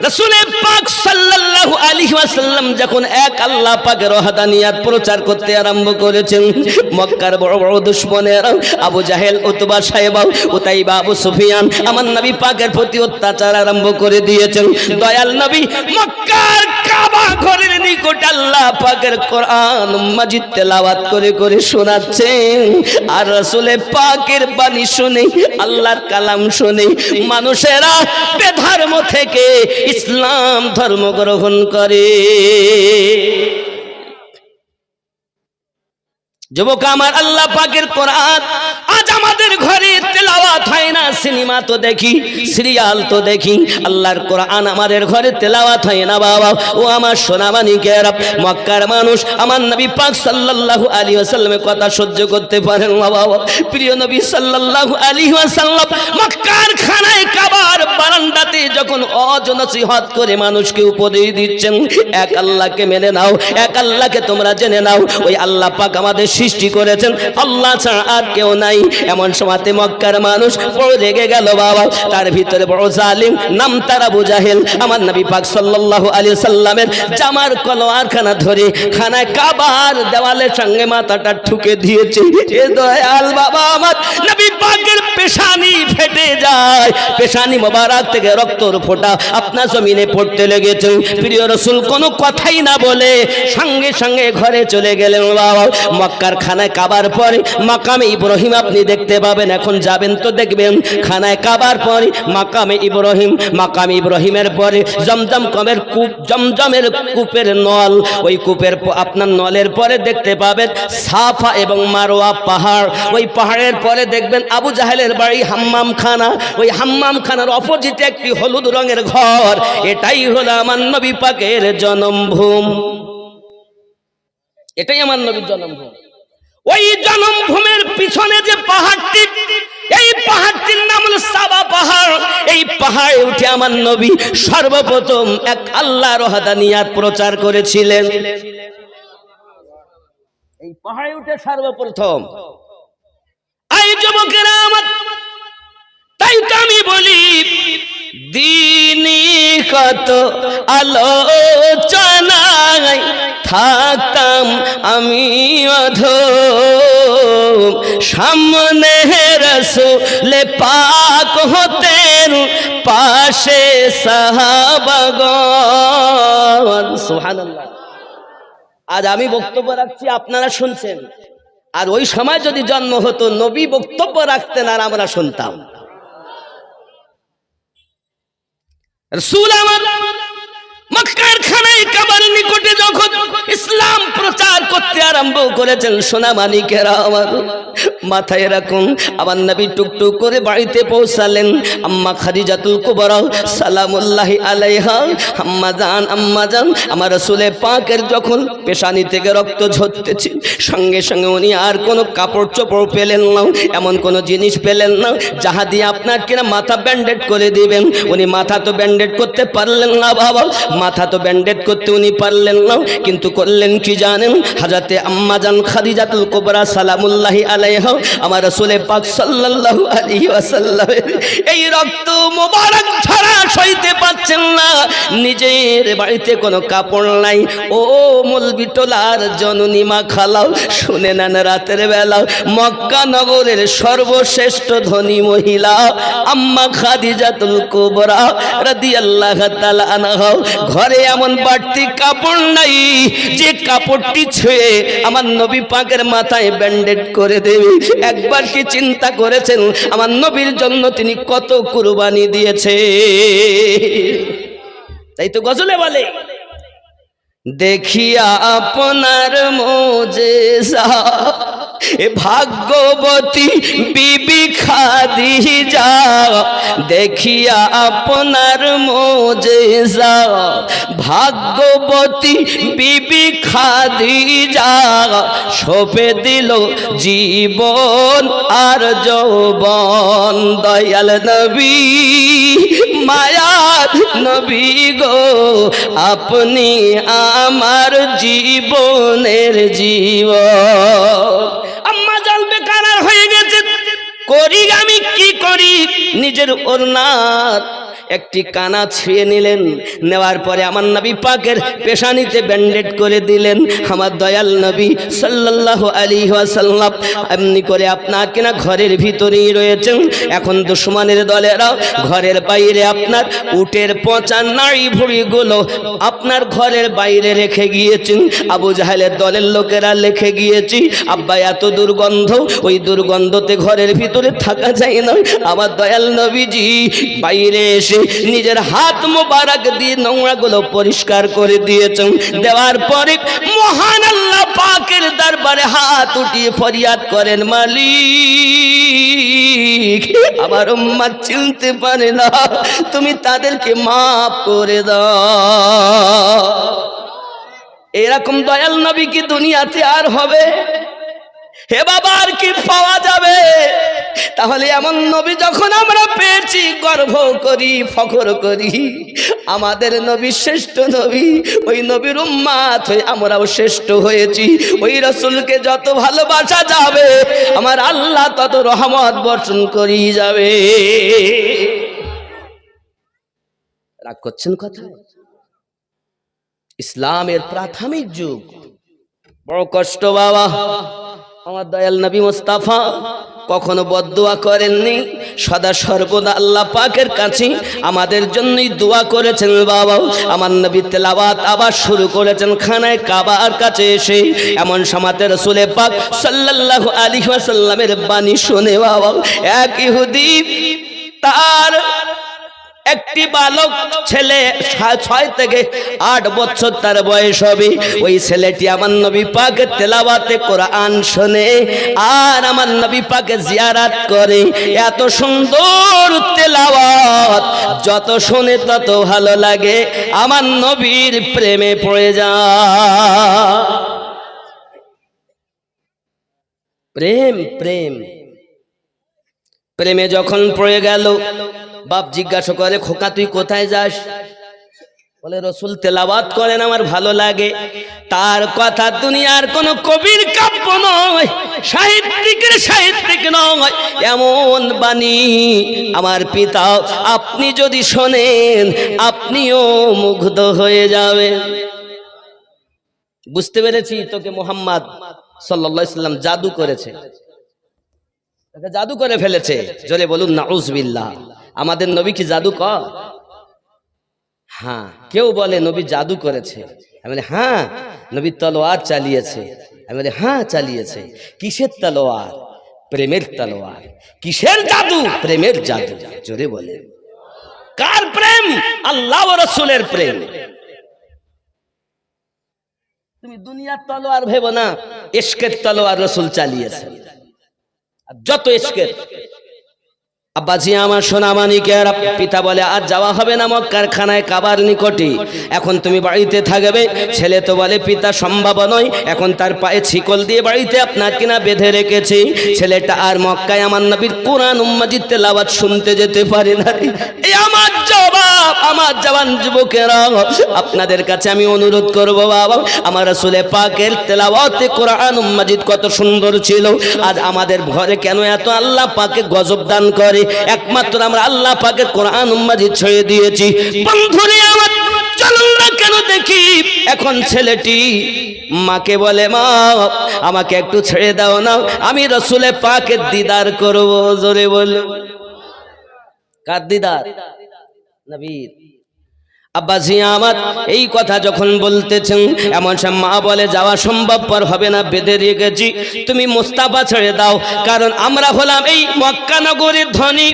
রাসূল পাক সাল্লাল্লাহু আলাইহি ওয়াসাল্লাম যখন এক আল্লাহ পাকের ওয়াহদানিয়াত প্রচার করতে আরম্ভ করেছেন, মক্কার বড় বড় দুশমনেরা আবু জাহেল, উতবা, সাইবা, উতাইবা, আবু সুফিয়ান আমার নবী পাকের প্রতি অত্যাচার আরম্ভ করে দিয়েছেন। দয়াল নবী মক্কার কাবা ঘরের নিকট আল্লাহ পাকের কোরআন মাজিদ তেলাওয়াত করে করে শোনাচ্ছেন। আর রাসূল পাকের বাণী শুনে, আল্লাহর কালাম শুনে মানুষেরা বেধর্ম থেকে ইসলাম ধর্ম গ্রহণ করে। যুবক আমার, আল্লাহ পাকের কোরআন আজ আমাদের ঘরে তেলাওয়াত হয় না। সিনেমা তো দেখি, সিরিয়াল তো দেখি, আল্লাহর কোরআন আমাদের ঘরে তেলাওয়াত হয় না বাবা। ও আমার সোনামানিকেরা, মক্কার মানুষ আমার নবী পাক সাল্লাল্লাহু আলাইহি ওয়াসাল্লামের কথা সহ্য করতে পারেন না বাবা। প্রিয় নবী সাল্লাল্লাহু আলাইহি ওয়াসাল্লাম মক্কার খানায় কাবার বারান্দাতে যখন নসিহত করে মানুষকে উপদেশ দিচ্ছেন, এক আল্লাহকে মেনে নাও, এক আল্লাহকে তোমরা জেনে নাও। ওই আল্লাহ পাক আমাদের সৃষ্টি করেছেন, আল্লাহ ছাড়া আর কেউ নাই। এমন সময়তে মক্কার মানুষ বড় রেগে গেল বাবা। তার ভিতরে বড় জালিম, নাম তার আবু জাহেল আমার নবী পাক সাল্লাল্লাহু আলাইহি সাল্লামের জামার কলোয়ারখানা ধরে খানায় কাবার দেওয়ালের সঙ্গে মাথাটা ঠুকে দিয়েছে। এ দয়াল বাবা, আমার নবী পাকের পেশানি ফেটে যায়, পেশানি মোবারক থেকে রক্তর ফোঁটা আপনার জমিনে পড়তে লেগেছে। প্রিয় রাসূল কোনো কথাই না বলে সঙ্গে সঙ্গে ঘরে চলে গেলেন বাবা। মক্কার খানায় কাবার পরে মাকামে ইব্রাহিম আপনি দেখতে পাবেন, এখন যাবেন তো দেখবেন। খানায় কাবার পরে মাকামে ইব্রাহিম, মাকামে ইব্রাহিমের পরে জমজমের কূপ, জমজমের কূপের নল, ওই কূপের আপনার নলের পরে দেখতে পাবেন সাফা এবং মারওয়া পাহাড়, ওই পাহাড়ের পরে দেখবেন আবু জাহেলের বাড়ি হাম্মাম খানা, ওই হাম্মাম খানার অপোজিটে একটি হলুদ রঙের ঘর। এটাই হলো আমার নবী পাকের জন্মভূমি, এটাই আমার নবীর জন্মভূমি। ওই জন্মভূমির পিছনে যে পাহাড়টি, এই পাহাড়টির নাম হলো সাবা পাহাড়। এই পাহাড়ে উঠে আমার নবী সর্বপ্রথম এক আল্লাহর ওয়াহদানিয়াত প্রচার করেছিলেন। এই পাহাড়ে উঠে সর্বপ্রথম। এই যুবকেরা আমার, তাই তো আমি বলি দিনী কত আলোচনায় থাকতাম আমি অধম, সামনে রাসূল পাক হতেন, পাশে সাহাবাগণ। সুবহানাল্লাহ। আজ আমি বক্তব্য রাখছি, আপনারা শুনছেন। আর ওই সময় যদি জন্ম হতো, নবী বক্তব্য রাখতেন আর আমরা শুনতাম। রাসূল আমার মক্কার খানায় কাবার নিকটে যখন ইসলাম প্রচার করতে আরম্ভ করেছেন, সোনা মানিকেরা আমার মাথায় রাখুন, আমার নবী টুকটুক করে বাড়িতে পৌঁছালেন। আম্মা খাদিজাতুল কুবরা সালামুল্লাহি আলাইহা, আম্মা জান আমার রাসূল পাকের যখন পেশানি থেকে রক্ত ঝরতেছে, সঙ্গে সঙ্গে উনি আর কোনো কাপড় চোপড় পেলেন না, এমন কোনো জিনিস পেলেন না যাহা দিয়ে আপনার কিনা মাথা ব্যান্ডেড করে দিবেন। উনি মাথা তো ব্যান্ডেড করতে পারলেন না বাবা, মাথা তো ব্যান্ডেড করতে উনি পারলেন না, কিন্তু করলেন কি জানেন? হযরতে আম্মা জান খাদিজাতুল কুবরা সালামুল্লাহি আলাইহা আমার রাসূল পাক সাল্লাল্লাহু আলাইহি ওয়াসাল্লাম এই রক্ত মোবারক ঝরা সইতে পারছেন না, নিজের বাড়িতে কোনো কাপড় নাই। ও মলবিটোলার জননী মা খালাও, শুনে নেন, রাতের বেলা মক্কা নগরের সর্বশ্রেষ্ঠ ধনী মহিলা আম্মা খাদিজাতুল কুবরা রাদিয়াল্লাহু তাআলা আনহা ঘরে এমন বাড়তি কাপড় নাই যে কাপড়টি ছুঁয়ে আমার নবী পাকের মাথায় ব্যান্ডেড করে দেবে। একবার কি চিন্তা করেছেন আমার নবীর জন্য তিনি কত কুরবানি দিয়েছে? তাই তো গজলে বলে, দেখিয়া আপনার মোজেজা এ ভাগ্যবতী বিবি খাদিজা, দেখিয়া আপনার মোজেজা ভাগ্যবতী বিবি খাদিজা, সঁপে দিল জীবন আর যৌবন। দয়াল নবী মায়ার নবী গো, আপনি আমার জীবনের জীবন। আম্মা জান বেকার হয়ে গেছে, করি আমি কি করি? নিজের ওড়নার একটি কানা ছিঁড়ে নিলেন, নেওয়ার পরে আমার নবী পাকের পেশানিতে ব্যান্ডেড করে দিলেন। আমার দয়াল নবী সাল্লাল্লাহু আলাইহি ওয়াসাল্লাম এমনি করে আপনার কিনা ঘরের ভিতরেই রয়েছেন। এখন দুশমনের দলেরা ঘরের বাইরে আপনার উটের পচা নাড়ি ভুঁড়িগুলো আপনার ঘরের বাইরে রেখে গিয়েছেন। আবু জাহেলের দলের লোকেরা রেখে গিয়েছি, আব্বা এত দুর্গন্ধ, ওই দুর্গন্ধতে ঘরের ভিতরে থাকা যায় না। আমার দয়াল নবীজি বাইরে এসে নিজের হাত মোবারক দিয়ে নোংরাগুলো পরিষ্কার করে দিয়েছেন। দেওয়ার পরে মহান আল্লাহ পাকের দরবারে হাত উঠিয়ে ফরিয়াদ করেন, মালিক আমার উম্মত চিনতে পারে না, তুমি তাদেরকে মাফ করে দাও। এরকম দয়াল নবী কি দুনিয়াতে আর হবে? হে বাবা, আর কি পাওয়া যাবে? তাহলে এমন নবী যখন আমরা পেয়েছি, গর্ব করি, ফখর করি। আমাদের নবী শ্রেষ্ঠ নবী, ওই নবীর উম্মত হয়ে আমরাও শ্রেষ্ঠ হয়েছি। ওই রাসূলকে যত ভালোবাসা যাবে, আমার আল্লাহ তত রহমত বর্ষণ করি যাবে। রাগ করছেন কথা? ইসলামের প্রাথমিক যুগ, বড় কষ্ট বাবা। আমার দয়াল নবী মুস্তাফা কখনো বদদুয়া করেননি, সদা সর্বদা আল্লাহ পাকের কাছে আমাদের জন্যই দোয়া করেছেন বাবা। আমার নবী তেলাওয়াত আবার শুরু করেছেন খানায় কাবার কাছে এসে। এমন সময়তে রাসূল পাক সাল্লাল্লাহু আলাইহি ওয়াসাল্লামের বাণী শুনে বাবা, এক ইহুদি তার একটি বালক ছেলে 6 থেকে 8 বছর তার বয়স হবে। ওই ছেলেটি আমার নবী পাকের তেলাওয়াতে কোরআন শোনে আর আমার নবী পাকে জিয়ারত করে। এত সুন্দর তেলাওয়াত, যত শুনে তত ভালো লাগে, আমার নবীর প্রেমে পড়ে যায়। প্রেম প্রেম প্রেমে যখন পড়ে গেল, বাপ জিজ্ঞাসা করে, খোকা তুই কোথায় যাস? বলে রাসূল তেলাওয়াত করেন, আমার ভালো লাগে। তার কথা দুনিয়ার কোন কবির কাব্য নয়, সাহিত্যিক নয়, এমন বাণী আমার পিতা আপনি যদি শোনেন আপনিও মুগ্ধ হয়ে যাবেন। বুঝতে পেরেছি তোকে মুহাম্মদ সাল্লাল্লাহু আলাইহি ওয়াসাল্লাম জাদু করেছে, জাদু করে ফেলেছে। জোরে বলুন নাউজুবিল্লাহ। আমাদের নবী কি জাদু করে? হ্যাঁ। কেউ বলে নবী জাদু করেছে, আমি বলি হ্যাঁ। নবী তলোয়ার চালিয়েছে, আমি বলি হ্যাঁ চালিয়েছে। কিসের তলোয়ার? প্রেমের তলোয়ার। কিসের জাদু? প্রেমের জাদু। জোরে বলে। কার প্রেম? আল্লাহ ও রাসূলের প্রেম। তুমি দুনিয়ার তলোয়ার ভেবো না, ইশকের তলোয়ার রাসূল চালিয়েছে। যত ইশকের। আব্বাজি আমার সোনা মানিকের পিতা বলে আজ যাওয়া হবে না মক্কার খানায় কাবার নিকটে, এখন তুমি বাড়িতে থাকবে। ছেলে তো বলে পিতা সম্ভব নয়, এখন তার পায়ে শিকল দিয়ে বাড়িতে আপনার কিনা বেঁধে রেখেছি। ছেলেটা আর মক্কায় আমার নবীর কোরআন মাজিদ তেলাওয়াত শুনতে যেতে পারে না। এই আমার জবাব, আমার জওয়ান যুবকেরা, আপনাদের কাছে আমি অনুরোধ করব বাবা, আমার রাসূল পাকের তেলাওয়াতে কোরআন মাজিদ কত সুন্দর ছিল। আজ আমাদের ঘরে কেন এত আল্লাহ পাকে গজব দান করে? একমাত্র আমরা আল্লাহ পাকের কোরআন মাজিদ ছেড়ে দিয়েছি। বন্ধুরে আমার, চলুন না কেন দেখি। এখন ছেলেটি মাকে বলে, মা আমাকে একটু ছেড়ে দাও না, আমি রাসূল পাকের দিদার করব। জোরে বল। কার দিদার? নবীর। আব্বাজি আমার এই কথা যখন বলতেছেন, এমন সময় মা বলে যাওয়া সম্ভবপর হবে না, বেঁধে রেখেছি, তুমি মুস্তাফা ছেড়ে দাও। কারণ আমরা হলাম এই মক্কা নগরীর ধনী,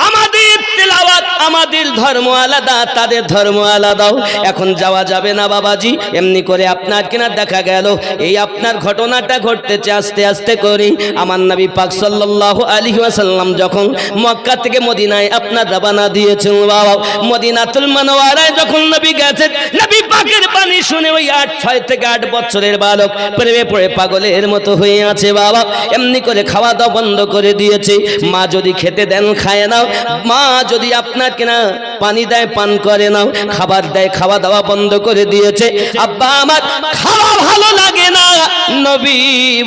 আমাদের তেলাওয়াত, আমাদের ধর্ম আলাদা, তাদের ধর্ম আলাদা। এখন যাওয়া যাবে না বাবাজি। এমনি করে আপনার কিনা দেখা গেল এই আপনার ঘটনাটা ঘটতেছে আস্তে আস্তে করে। আমার নবী পাক সাল্লাল্লাহু আলাইহি ওয়াসাল্লাম যখন মক্কা থেকে মদিনায় আপনার রওনা দিয়েছেন বাবা, মদিনাতুল মুনাওয়ারায় যখন নবী গেছেন, নবী পাকের বাণী শুনে ওই 6 থেকে 8 বছরের বালক প্রেমে পড়ে পাগলের মতো হয়ে আছে বাবা। এমনি করে খাওয়া দাওয়া বন্ধ করে দিয়েছে। মা যদি খেতে দেন খায় না, মা যদি আপনার কিনা পানি দেয় পান করে না, খাবার দেয় খাওয়া দাওয়া বন্ধ করে দিয়েছে। আব্বা আমার খাওয়া ভালো লাগে না, নবী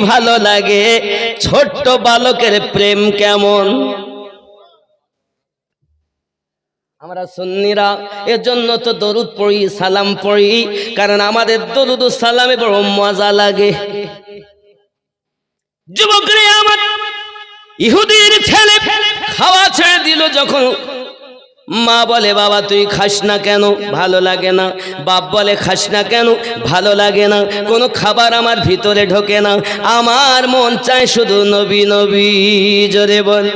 ভালো লাগে। ছোট্ট বালকের প্রেম কেমন? আমরা সুন্নিরা এজন্য তো দরুদ পড়ি, সালাম পড়ি, কারণ আমাদের দরুদ ও সালামে বড় মজা লাগে। যুবকরে আমার, ইহুদির ছেলে খাওয়া ছেড়ে দিল যখন, মা বলে বাবা তুই খাস না কেন? ভালো লাগে না। বাপ বলে খাস না কেন? ভালো লাগে না। কোনো খাবার আমার ভিতরে ঢোকে না, আমার মন চায় শুধু নবী নবী। জোরে বল।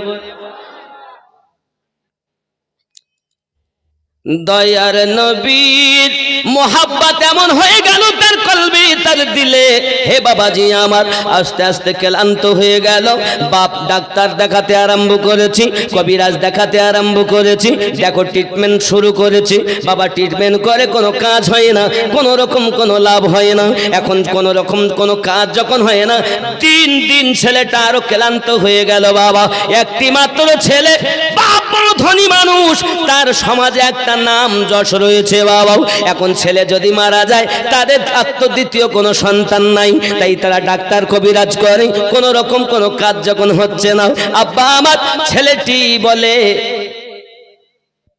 দয়ার নবীর মোহাব্বত এমন হয়ে গেল তার কলবে, তার দিলে। হে বাবাজি আমার, আস্তে আস্তে ক্লান্ত হয়ে গেল। বাপ ডাক্তার দেখাতে আরম্ভ করেছি, কবিরাজ দেখাতে আরম্ভ করেছি, দেখো ট্রিটমেন্ট শুরু করেছি। বাবা ট্রিটমেন্ট করে কোনো কাজ হয় না, কোনো রকম কোনো লাভ হয় না। এখন কোনো রকম কোনো কাজ যখন হয় না, দিন দিন ছেলেটা আরো ক্লান্ত হয়ে গেল। বাবা একটি মাত্র ছেলে, বাপ বড় ধনী মানুষ, তার সমাজে একটা নাম যশ রয়েছে। বাবা এখন ছেলে যদি মারা যায়, তাদের দ্বিতীয় কোনো সন্তান নাই, তাই তারা ডাক্তার কবিরাজ করে, কোনো রকম কোনো কাজ যখন হচ্ছে না, আব্বা আমার ছেলেটি বলে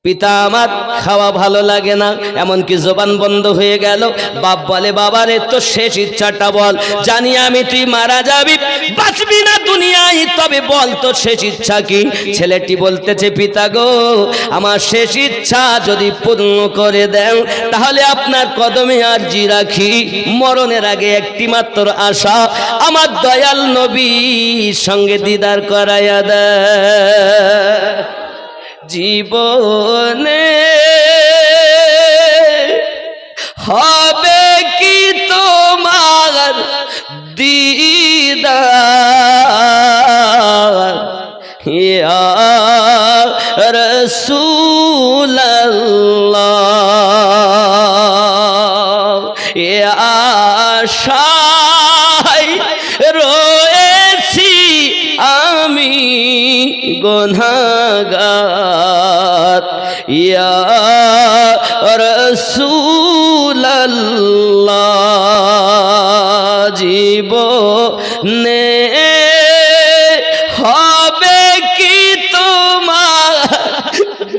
পিতা আমার খাওয়া ভালো লাগে না, এমনকি জবান বন্ধ হয়ে গেল। বাপ বলে বাবারে তো শেষ ইচ্ছাটা বল, জানি আমি তুই মারা যাবি, বাঁচবি না দুনিয়ায়, তবে বল তোর শেষ ইচ্ছা কি? ছেলেটি বলতেছে পিতা গো, আমার শেষ ইচ্ছা যদি পূর্ণ করে দেন তাহলে আপনার কদমে আরজি রাখি, মরণের আগে একটি মাত্র আশা, আমার দয়াল নবীর সঙ্গে দিদার করাইয়া দেয়। জীবনে হবে কি তোমার দিদার, ইয়া রাসূলুল্লাহ, এ আশায় রয়েছি আমি গুনাহগার, ইয়া রাসূলুল্লাহ, জীবনে হবে কি তোমার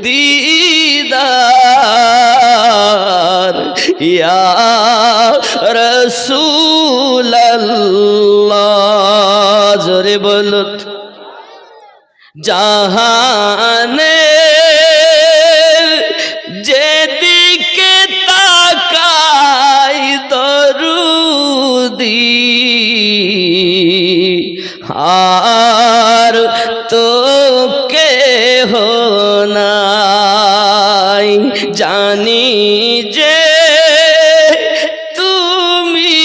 দিদার, ইয়া রাসূলুল্লাহ। জোরে বলুন। জাহানে যেদিকে তাকাই দরুদি, আর তো কেহ নাই, জানি যে তুমি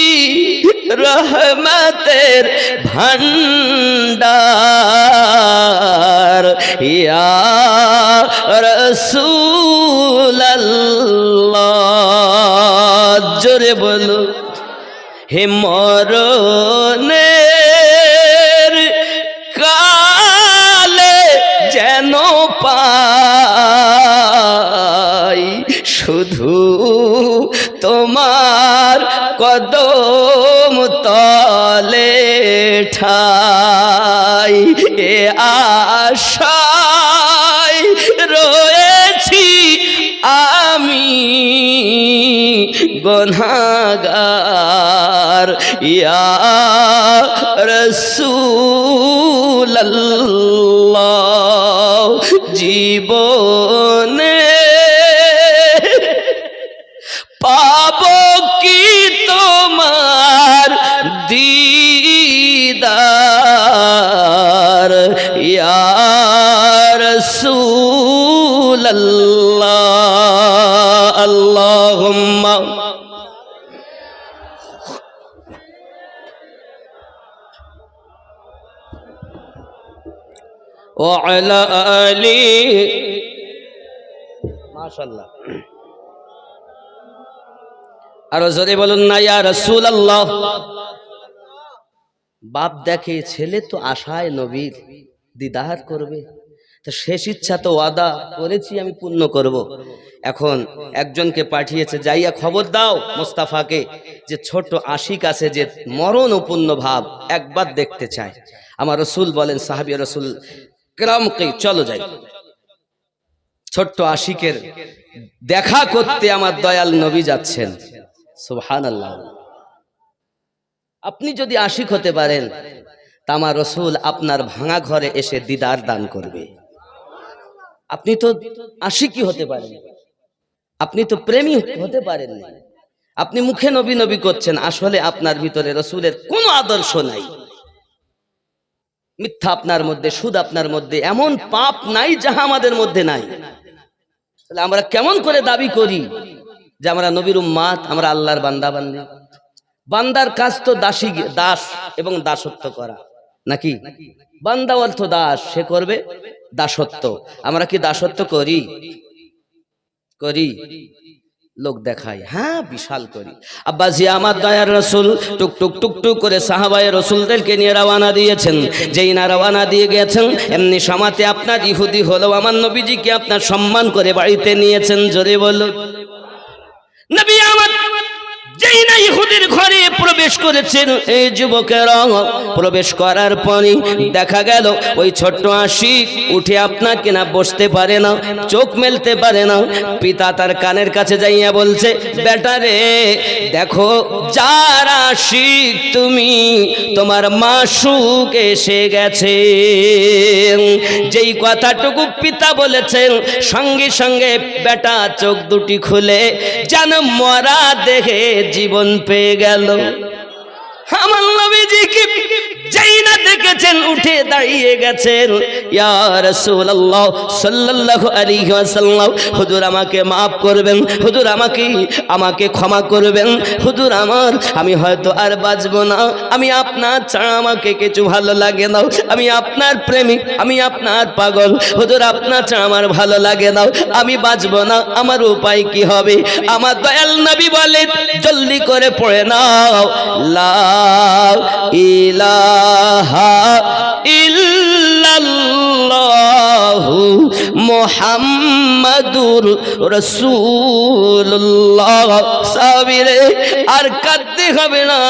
রহমতের ভান্ডার, ইয়া রাসূলুল্লাহ। জোরে বলো। হে মরণের কালে যেন পাই শুধু তোমার কদম তলে ঠাই, এ আশায় রয়েছি আমি গুনাহগার, ইয়া রাসূলুল্লাহ, জীবনে পাবো কি তোমার দিদার, ইয়া রাসূলুল্লাহ। আল্লাহুম্মা ওয়া আলা আলি। মাশাআল্লাহ। আরো জোরে বলুন না ইয়া রাসূলুল্লাহ। বাপ দেখে ছেলে তো আশায় নবীর দিদার করবে, তো শেষ ইচ্ছা তো ওয়াদা করেছি আমি পূর্ণ করব। এখন একজনকে পাঠিয়েছে, যাইয়া খবর দাও মোস্তাফাকে যে ছোট আশিক আছে যে মরণ উপন্ন ভাব একবার দেখতে চায়। আমার রসুল বলেন সাহাবী রসুল কেরামকে চলো যাই, ছোট্ট আশিকের দেখা করতে আমার দয়াল নবী যাচ্ছেন। সুবহানাল্লাহ। আপনি যদি আশিক হতে পারেন তা আমার রসুল আপনার ভাঙা ঘরে এসে দিদার দান করবে। আপনি তো আশিকই হতে পারেন, আপনি তো প্রেমী হতে পারেন না। আপনি মুখে নবী নবী করছেন, আসলে আপনার ভিতরে রসুলের কোনো আদর্শ নাই। মিথ্যা আপনার মধ্যে, সুদ আপনার মধ্যে, এমন পাপ নাই যাহা আমাদের মধ্যে নাই। তাহলে আমরা কেমন করে দাবি করি যে আমরা নবীর উম্মাত, আমরা আল্লাহর বান্দা বান্দি? বান্দার কাজ তো দাস এবং দাসত্ব করা, নাকি? বান্দা অর্থ দাস, সে করবে দাসত্ব। আমরা কি দাসত্ব করি? লোক দেখাই, হ্যাঁ বিশাল করি। আব্বাজি আমার দয়ার রসুল টুকটুক টুকটুক করে সাহাবায়ে রসুলদেরকে নিয়ে রওনা দিয়েছেন। যেই না রওনা দিয়ে গেছেন, এমনি সমাতে আপনার ইহুদি হলো আমার নবীজিকে আপনার সম্মান করে বাড়িতে নিয়েছেন। জোরে বলুন। নবী আমার যেই না ইহুদির ঘরে প্রবেশ করেছেন, এই যুবকেরা প্রবেশ করার পরে দেখা গেল ওই ছোট্ট আশিক উঠে আপনাকে না বসতে পারে না, চোখ মেলতে পারে না। পিতা তার কানের কাছে যাইয়া বলছে, বেটা রে দেখো যার আশিক তুমি, তোমার মাসুক এসে গেছে। যেই কথাটুকু পিতা বলেছেন, সঙ্গে সঙ্গে বেটা চোখ দুটি খুলে যেন মরা দেখে জীবন পেয়ে গেল। আমার নবীজিকে যেই না দেখেছেন উঠে দাঁড়িয়ে গেছেন, ইয়া রাসূলুল্লাহ সাল্লাল্লাহু আলাইহি ওয়াসাল্লাম, হুজুর আমাকে maaf করবেন, হুজুর আমাকে ক্ষমা করবেন, হুজুর আমি হয়তো আর বাঁচবো না, আমি আপনার ছাড়া আমাকে কিছু ভালো লাগে না, আমি আপনার প্রেমিক, আমি আপনার পাগল, হুজুর আপনার ছাড়া আমার ভালো লাগে না, আমি বাঁচবো না, আমার উপায় কি হবে? আমার দয়াল নবী বলেন, জলদি করে পড়ে নাও লা ইলাহা ইল্লাল্লাহু মুহাম্মাদুর রাসূলুল্লাহ। সাবিরে আর কাঁদতে হবে না,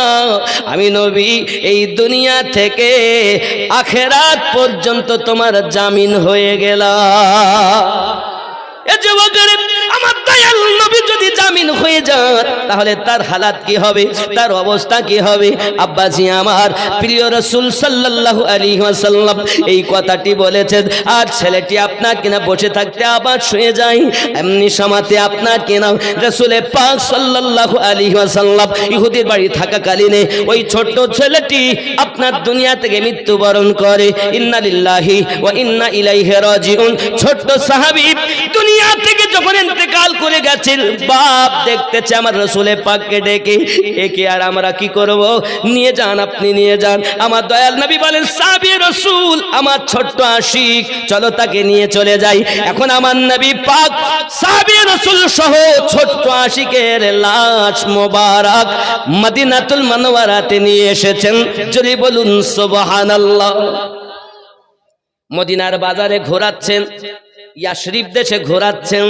আমি নবী এই দুনিয়া থেকে আখিরাত পর্যন্ত তোমার জামিন হয়ে গেলাম। এ যুবকের আমার দয়াল নবী যদি জামিন হয়ে যান, তাহলে তার হালাত কি হবে, তার অবস্থা কি হবে? আব্বাজি আমার প্রিয় রাসূল সাল্লাল্লাহু আলাইহি ওয়াসাল্লাম এই কথাটি বলেছেন, আর ছেলেটি আপনার কিনা বসে থাকতে আবার শুয়ে যায়। এমনি সমাতে আপনার কিনা রাসূলে পাক সাল্লাল্লাহু আলাইহি ওয়াসাল্লাম ইহুদির বাড়ি থাকাকালীনে ওই ছোট্ট ছেলেটি আপনার দুনিয়া থেকে মৃত্যুবরণ করে। ইন্না লিল্লাহি ওয়া ইন্না ইলাইহি রাজিউন। ছোট্ট সাহাবী দুনিয়া থেকে যখন ইন্তেকাল করে গেছেন, বাপ দেখতেছে আমার রাসূলে পাককে ডেকে, একে আর আমরা কি করব? নিয়ে যান, আপনি নিয়ে যান। আমার দয়াল নবী বলেন, সাহাবী রাসূল আমার ছোট্ট আশিক, চলো তাকে নিয়ে চলে যাই। এখন আমার নবী পাক সাহাবী রাসূল সহ ছোট্ট আশিকের লাশ মোবারক মদিনাতুল মুনাওয়ারাতে নিয়ে এসেছেন। যদি বলুন সুবহানাল্লাহ। মদিনার বাজারে ঘোরাচ্ছেন, ইয়াশরিফ দেশে ঘোরাচ্ছেন,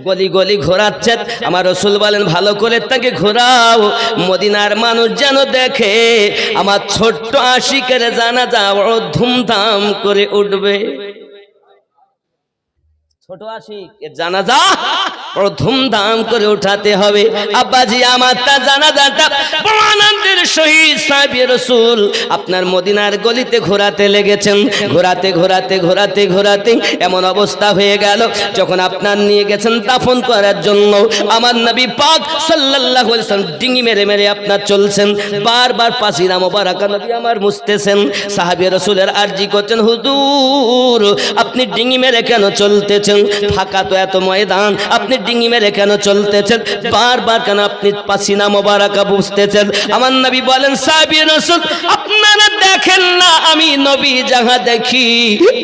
গলি গলি ঘোরাচ্ছেন। আমার রাসূল বলেন, ভালো করে তাকে ঘোরাও, মদিনার মানুষ যেন দেখে আমার ছোট্ট আশিকের জানাজা বড় ধুমধাম করে উঠবে। ছোট আশিক এর জানাজা বড় ধুমধাম করে উঠাতে হবে। আব্বাজি আমার তা জানাজাটা বড় আনন্দের সহিত সাহাবী রাসূল আপনার মদিনার গলিতে ঘোরাতে লেগেছেন। ঘোরাতে ঘোরাতে ঘোরাতে ঘোরাতে এমন অবস্থা হয়ে গেল, যখন আপনার নিয়ে গেছেন দাফন করার জন্য, আমার নবী পাক সাল্লাল্লাহু আলাইহি ওয়াসাল্লাম ডিঙি মেরে মেরে আপনার চলছেন, বারবার পাসিনা মোবারকা নবী আমার মুছতেছেন। সাহাবী রাসূলের আরজি করছেন, হুজুর আপনি ডিঙি মেরে কেন চলতেছেন? ফাঁকা তো এত ময়দান, আপনি ডিঙি মেরে কেন চলতেছেন? বারবার কেন আপনি পাসিনা মোবারকা বুঝতেছেন? আমার নবী বলেন, সাহাবী রাসূল আপনারা দেখেন না আমি নবী যাহা দেখি,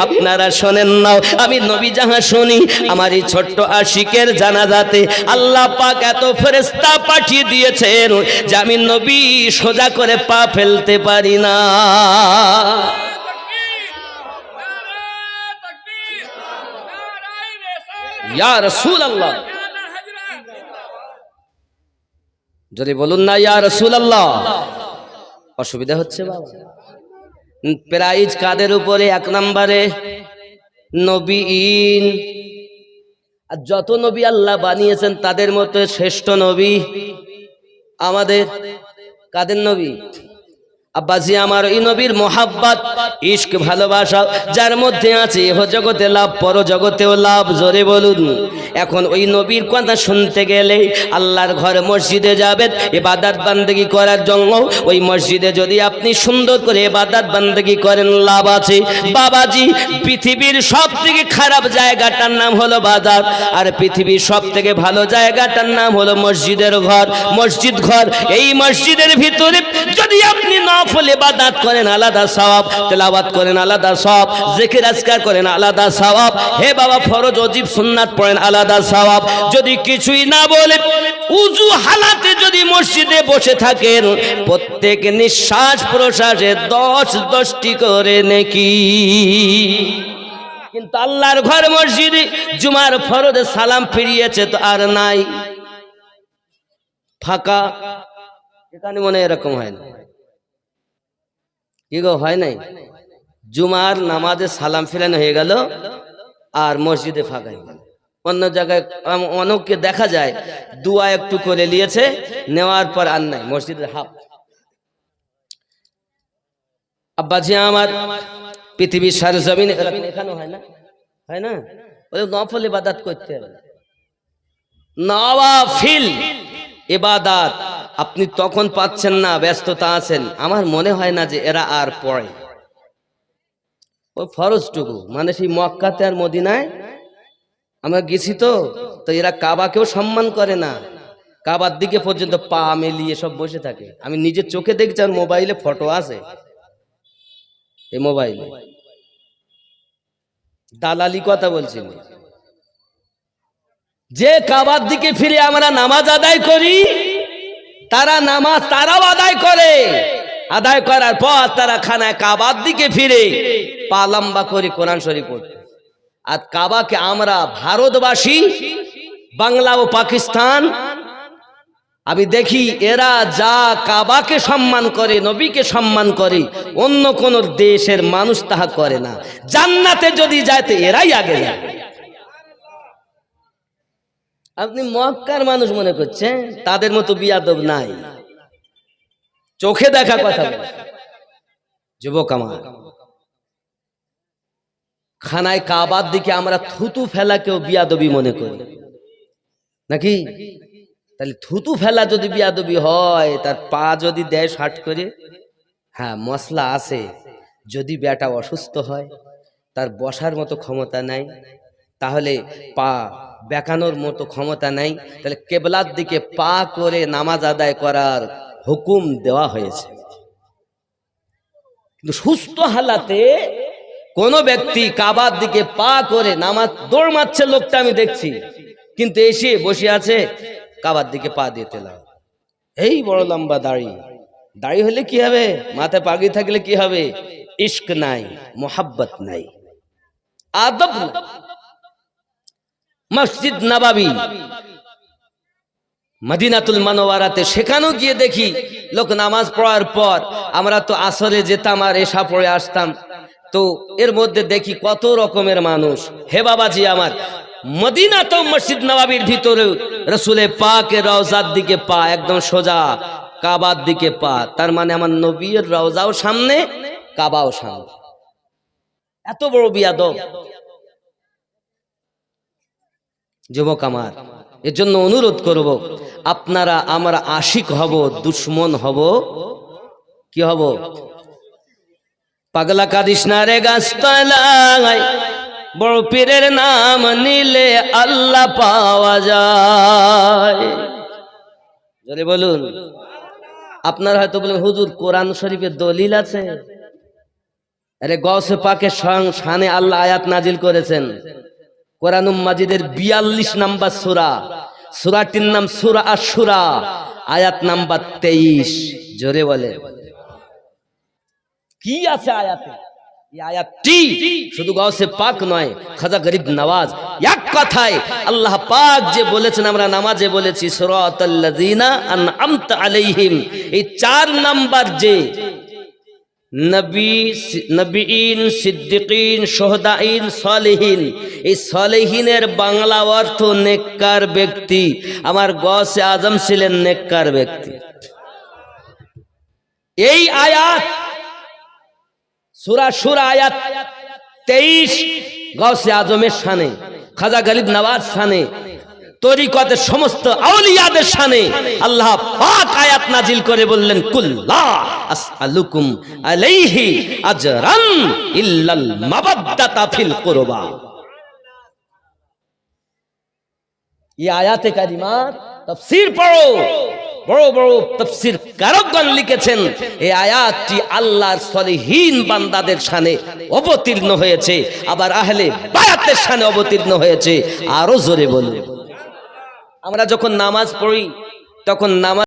আপনারা শোনেন না আমি নবী যাহা শুনি। আমার এই ছোট্ট আশিকের জানাজাতে আল্লাহ পাক এত ফেরেশতা পাঠিয়ে দিয়েছেন যে আমি নবী সোজা করে পা ফেলতে পারি না। ইয়া রাসূলুল্লাহ, যদি বলুন না ইয়া রাসূলুল্লাহ। অসুবিধা হচ্ছে বাবা? প্রাইজ কাদের উপরে? এক নম্বরে নবীন, আর যত নবী আল্লাহ বানিয়েছেন তাদের মধ্যে শ্রেষ্ঠ নবী আমাদের কাদের নবী? আব্বাজি আমার, এই নবীর মোহাব্বত, ইশক, ভালোবাসা যার মধ্যে আছে ইহ জগতে লাভ, পর জগতেও লাভ। জোরে বলুন। এখন ওই নবীর কথা শুনতে গেলে আল্লাহর ঘর মসজিদে যাবেন ইবাদত বান্দেগি করার জন্য। ওই মসজিদে যদি আপনি সুন্দর করে ইবাদত বান্দেগি করেন লাভ আছে। বাবাজি, পৃথিবীর সব থেকে খারাপ জায়গাটার নাম হলো বাজার, আর পৃথিবীর সব থেকে ভালো জায়গাটার নাম হলো মসজিদের ঘর, মসজিদ ঘর। এই মসজিদের ভিতরে যদি আপনি নফল ইবাদত করেন আলাদা সওয়াব, তেলাওয়াত করেন আলাদা সওয়াব, জিকির আজকার করেন আলাদা সওয়াব, হে বাবা ফরজ ওয়াজিব সুন্নাত পড়েন আলাদা সওয়াব। যদি কিছুই না বলে উযু হালাতে যদি মসজিদে বসে থাকেন, প্রত্যেক নিঃশ্বাস প্রশ্বাসে 10টি করে নেকি। কিন্তু আল্লাহর ঘর মসজিদে জুমার ফরজে সালাম ফিরিয়েছে তো আর নাই, ফাঁকা। এখানে মনে এরকম হয় না? কি গো, হয় নাই? জুমার নামাজে সালাম ফিরানো হয়ে গেল আর মসজিদে ফাঁকা হয়ে গেল। অন্য জায়গায় অনেককে দেখা যায় দুয়া একটু করে নিয়েছে, নেওয়ার পর আর নাই, মসজিদের হাফ। আব্বাজি আমার, পৃথিবীর সারা জমিনে এখানে হয় না? হয় না? ওই নফল ইবাদত করতে হবে, নওয়াফিল ইবাদত আপনি তখন পাচ্ছেন না, ব্যস্ততা আছেন। আমার মনে হয় না যে এরা আর পড়ে ওই ফরজটুকু, মানে সেই মক্কাতে আর মদিনায় আমরা গেছি তো এরা কাবাকেও সম্মান করে না, কাবার দিকে পর্যন্ত পা মেলিয়ে সব বসে থাকে। আমি নিজের চোখে দেখছি, আর মোবাইলে ফটো আছে, এই মোবাইলে দালালি কথা বলছি। যে কাবার দিকে ফিরে আমরা নামাজ আদায় করি, তারা নামাজ তারাও আদায় করে, আদায় করার পর তারা খানায় কাবার দিকে ফিরে পা লম্বা করে কোরআন শরীফ পড়তে। আর কাবাকে আমরা ভারতবাসী, বাংলা ও পাকিস্তান, আমি দেখি এরা যা কাবাকে সম্মান করে, নবীকে সম্মান করে, অন্য কোন দেশের মানুষ তাহা করে না। জান্নাতে যদি যায় তো এরাই আগে যায়। আপনি মক্কার মানুষ মনে করছেন, তাদের মতো বিয়াদব নাই, চোখে দেখা কথা। যুবক আমার, খানায় কাবার দিকে আমরা থুতু ফেলাকেও বিয়াদবি মনে করি নাকি? তাহলে থুতু ফেলা যদি বিয়াদবি হয়, তার পা যদি দেয় শার্ট করে, হ্যাঁ মশলা আছে। যদি বেটা অসুস্থ হয়, তার বসার মতো ক্ষমতা নাই, তাহলে পা বেকানোর মতো ক্ষমতা নাই, তাহলে কেবলার দিকে পা করে নামাজ আদায় করার হুকুম দেওয়া হয়েছে। কিন্তু সুস্থ হালাতে কোন ব্যক্তি কাবার দিকে পা করে নামাজ দৌড় মারছে, লোকটা আমি দেখছি, কিন্তু এসে বসে আছে কাবার দিকে পা দিয়ে তেলাওয়াত। এই বড় লম্বা দাড়ি, দাড়ি হলে কি হবে? মাথায় পাগড়ি থাকলে কি হবে? ইশক নাই, মোহাব্বত নাই, আদব নাই। মসজিদ নববী মদিনাতুল মুনাওয়ারাতে, সেখানেও গিয়ে দেখি লোক নামাজ পড়ার পর, আমরা তো আসরে যেতাম আর এশা পড়ে আসতাম, তো এর মধ্যে দেখি কত রকমের মানুষ। হে বাবাজি আমার, মদিনাতেও মসজিদ নববীর ভিতরে রাসূলে পাকের রওজার দিকে পা, একদম সোজা কাবার দিকে পা, তার মানে আমার নবীর রওজাও সামনে, কাবাও সামনে। এত বড় বিয়াদব যুবক আমার। এর জন্য অনুরোধ করব, আপনারা আমরা আশিক হব, দুশ্মন হব, কি হব? পাগলা কাদিস না রে গাছতলায়, বড় পীরের নাম নিলে আল্লাহ পাওয়া যায়। জোরে বলুন। আপনারা হয়তো বলেন, হুজুর কোরআন শরীফের দলিল আছে? আরে গৌসে পাকের শানে আল্লাহ আয়াত নাজিল করেছেন। কোরআনুল মাজিদের 42 নাম্বার সূরা, সূরাটির নাম সূরা আশ-শুরা, আয়াত নাম্বার 23। জোরে বলে কি আছে আয়াতে? এই আয়াতটি শুধু গৌসে পাক নয়, খাজা গরিব নওয়াজ, এক কথায় আল্লাহ পাক যে বলেছেন, আমরা নামাজে বলেছি সিরাতাল লাযিনা আনআমতা আলাইহিম, এই 4 নাম্বার যে নবীন, সিদ্দিকিন, শুহাদাইন, সালেহিন। এই সালেহিনের বাংলা অর্থ নেককার ব্যক্তি। আমার গৌসে আজম ছিলেন নেককার ব্যক্তি। এই আয়াত সূরা শুরা আয়াত 23 গৌসে আজমের শানে, খাজা গরিব নওয়াজ শানে, তরিকতের সমস্ত আউলিয়াদের শানে আল্লাহ পাক আয়াত নাজিল করে বললেন, কুল্লা আসআলুকুম আলাইহি আজরান ইল্লাল মাওয়াদ্দাতা ফিল কুরবা। এই আয়াতে কারিমার তাফসীর পড়ো, বড় বড় তাফসীর কারকগণ লিখেছেন এই আয়াতটি আল্লাহর সলিহিন বান্দাদের শানে অবতীর্ণ হয়েছে, আবার আহলে বায়াতের শানে অবতীর্ণ হয়েছে। আরো জোরে বলুন। আমরা যখন নামাজ পড়ি তখন নামাজ